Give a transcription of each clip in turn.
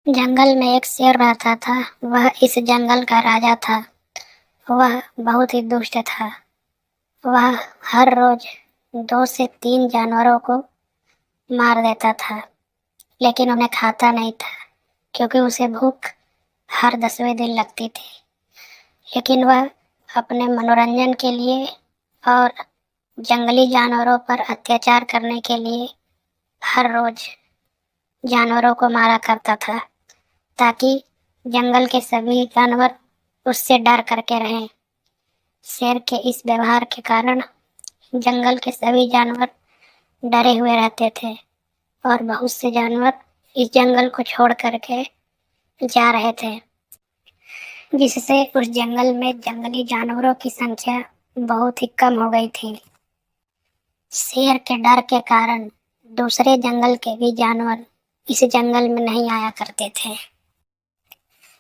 جنگل میں ایک شیر رہتا تھا۔ وہ اس جنگل کا راجا تھا۔ وہ بہت ہی دشٹ تھا۔ وہ ہر روز 2 سے 3 جانوروں کو مار دیتا تھا، لیکن انہیں کھاتا نہیں تھا کیونکہ اسے بھوک ہر 10ویں دن لگتی تھی۔ لیکن وہ اپنے منورنجن کے لیے اور جنگلی جانوروں پر اتیاچار کرنے کے لیے ہر روز جانوروں کو مارا کرتا تھا تاکہ جنگل کے سبھی جانور اس سے ڈر کر کے رہیں۔ شیر کے اس ویوہار کے کارن جنگل کے سبھی جانور ڈرے ہوئے رہتے تھے اور بہت سے جانور اس جنگل کو چھوڑ کر کے جا رہے تھے، جس سے اس جنگل میں جنگلی جانوروں کی سنکھیا بہت ہی کم ہو گئی تھی۔ شیر کے ڈر کے کارن دوسرے جنگل کے بھی جانور اس جنگل میں نہیں آیا کرتے تھے،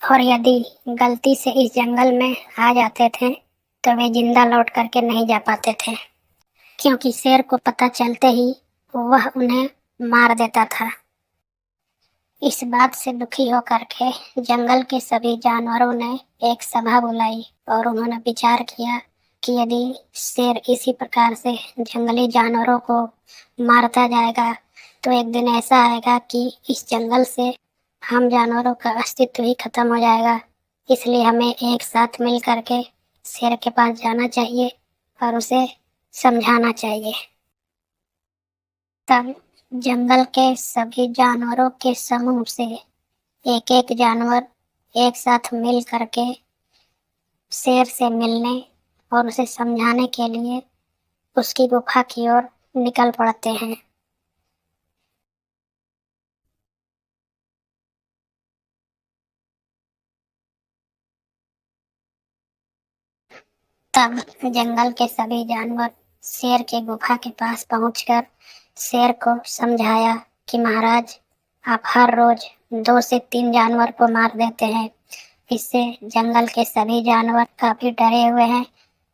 اور یدی غلطی سے اس جنگل میں آ جاتے تھے تو وہ زندہ لوٹ کر کے نہیں جا پاتے تھے، کیونکہ شیر کو پتہ چلتے ہی وہ انہیں مار دیتا تھا۔ اس بات سے دکھی ہو کر کے جنگل کے سبھی جانوروں نے ایک سبھا بلائی اور انہوں نے وچار کیا کہ یدی شیر اسی پرکار سے جنگلی جانوروں کو مارتا جائے گا تو ایک دن ایسا آئے گا کہ اس جنگل سے ہم جانوروں کا استتو ہی ختم ہو جائے گا۔ اس لیے ہمیں ایک ساتھ مل کر کے شیر کے پاس جانا چاہیے اور اسے سمجھانا چاہیے۔ تب جنگل کے سبھی جانوروں کے سموہ سے ایک ایک جانور ایک ساتھ مل کر کے شیر سے ملنے اور اسے سمجھانے کے لیے اس کی گپھا کی اور نکل پڑتے ہیں۔ تب جنگل کے سبھی جانور شیر کے گپھا کے پاس پہنچ کر شیر کو سمجھایا کہ مہاراج، آپ ہر روز 2 سے 3 جانور کو مار دیتے ہیں، اس سے جنگل کے سبھی جانور کافی ڈرے ہوئے ہیں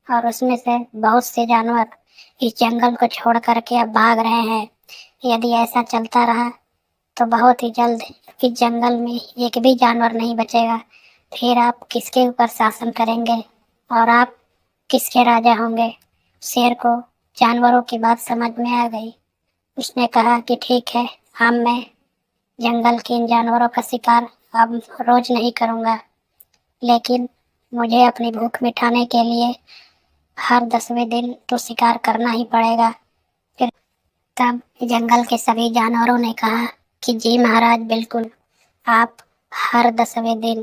اور اس میں سے بہت سے جانور اس جنگل کو چھوڑ کر کے اب بھاگ رہے ہیں۔ یدی ایسا چلتا رہا تو بہت ہی جلد اس جنگل میں ایک بھی جانور نہیں بچے گا، پھر آپ کس کے اوپر شاسن کریں گے اور آپ کس کے راجا ہوں گے؟ شیر کو جانوروں کی بات سمجھ میں آ گئی۔ اس نے کہا کہ ٹھیک ہے، میں جنگل کے ان جانوروں کا شکار اب روز نہیں کروں گا، لیکن مجھے اپنی بھوک مٹانے کے لیے ہر 10ویں دن تو شکار کرنا ہی پڑے گا۔ پھر تب جنگل کے سبھی جانوروں نے کہا کہ جی مہاراج، بالکل، آپ ہر 10ویں دن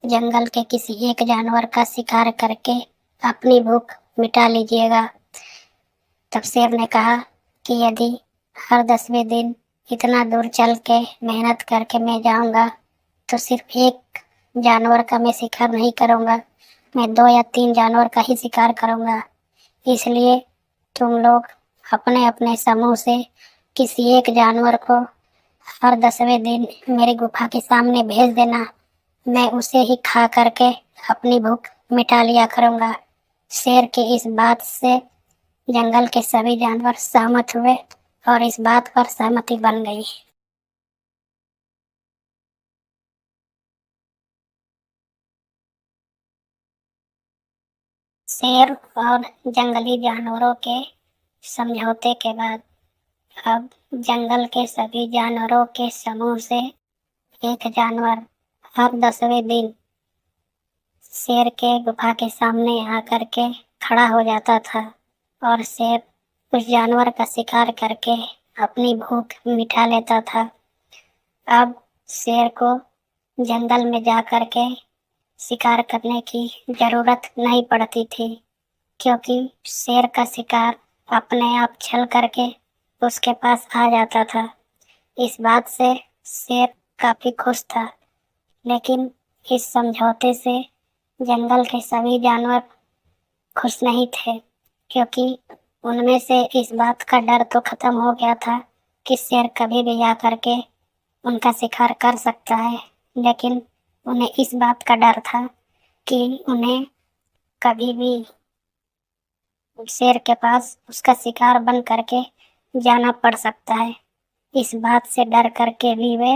جنگل کے کسی ایک جانور کا شکار کر کے اپنی بھوک مٹا لیجیے گا۔ تب شیر نے کہا کہ یدی ہر 10ویں دن اتنا دور چل کے محنت کر کے میں جاؤں گا تو صرف ایک جانور کا میں شکار نہیں کروں گا، میں 2 یا 3 جانور کا ہی شکار کروں گا۔ اس لیے تم لوگ اپنے اپنے سموہ سے کسی ایک جانور کو ہر 10ویں دن میرے گپھا کے سامنے بھیج دینا، میں اسے ہی کھا کر کے اپنی بھوک مٹا لیا کروں گا۔ شیر کی اس بات سے جنگل کے سبھی جانور سہمت ہوئے اور اس بات پر سہمتی بن گئی۔ شیر اور جنگلی جانوروں کے سمجھوتے کے بعد اب جنگل کے سبھی جانوروں کے سموہ سے ایک جانور ہر 10ویں دن شیر کے گپھا کے سامنے آ کر کے کھڑا ہو جاتا تھا اور شیر اس جانور کا شکار کر کے اپنی بھوک مٹا لیتا تھا۔ اب شیر کو جنگل میں جا کر کے شکار کرنے کی ضرورت نہیں پڑتی تھی، کیونکہ شیر کا شکار اپنے آپ چھل کر کے اس کے پاس آ جاتا تھا۔ اس بات سے شیر کافی خوش تھا، لیکن اس سمجھوتے سے جنگل کے سبھی جانور خوش نہیں تھے، کیونکہ ان میں سے اس بات کا ڈر تو ختم ہو گیا تھا کہ شیر کبھی بھی آ کر کے ان کا شکار کر سکتا ہے، لیکن انہیں اس بات کا ڈر تھا کہ انہیں کبھی بھی شیر کے پاس اس کا شکار بن کر کے جانا پڑ سکتا ہے۔ اس بات سے ڈر کر کے بھی وہ